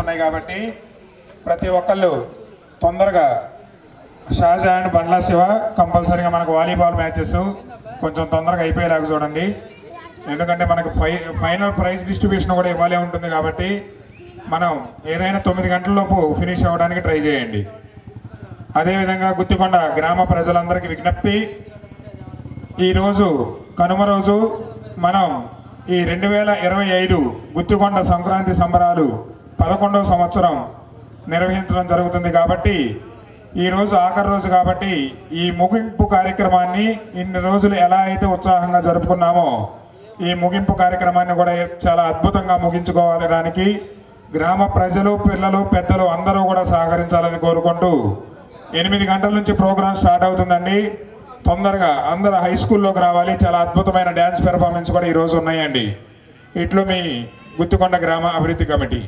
ఉన్నాయి కాబట్టి ప్రతి ఒక్కళ్ళు తొందరగా షాజా అండ్ బండ్లా శివ కంపల్సరీగా మనకు వాలీబాల్ మ్యాచెస్ కొంచెం తొందరగా అయిపోయేలాగా చూడండి. ఎందుకంటే మనకు ఫైనల్ ప్రైజ్ డిస్ట్రిబ్యూషన్ కూడా ఇవ్వాలే ఉంటుంది కాబట్టి మనం ఏదైనా 9 గంటలలోపు ఫినిష్ అవ్వడానికి ట్రై చేయండి. అదేవిధంగా గుత్తికొండ గ్రామ ప్రజలందరికీ విజ్ఞప్తి, ఈరోజు కనుమ రోజు మనం ఈ 2025 గుత్తికొండ సంక్రాంతి సంబరాలు 11వ సంవత్సరం నిర్వహించడం జరుగుతుంది. కాబట్టి ఈరోజు ఆఖరి రోజు కాబట్టి ఈ ముగింపు కార్యక్రమాన్ని ఇన్ని రోజులు ఎలా అయితే ఉత్సాహంగా జరుపుకున్నామో ఈ ముగింపు కార్యక్రమాన్ని కూడా చాలా అద్భుతంగా ముగించుకోవడానికి గ్రామ ప్రజలు, పిల్లలు, పెద్దలు అందరూ కూడా సహకరించాలని కోరుకుంటూ 8 గంటల నుంచి ప్రోగ్రాం స్టార్ట్ అవుతుందండి. తొందరగా అందరూ హై స్కూల్లోకి రావాలి. చాలా అద్భుతమైన డ్యాన్స్ పెర్ఫార్మెన్స్ కూడా ఈరోజు ఉన్నాయండి. ఇట్లు మీ గుత్తికొండ గ్రామ అభివృద్ధి కమిటీ.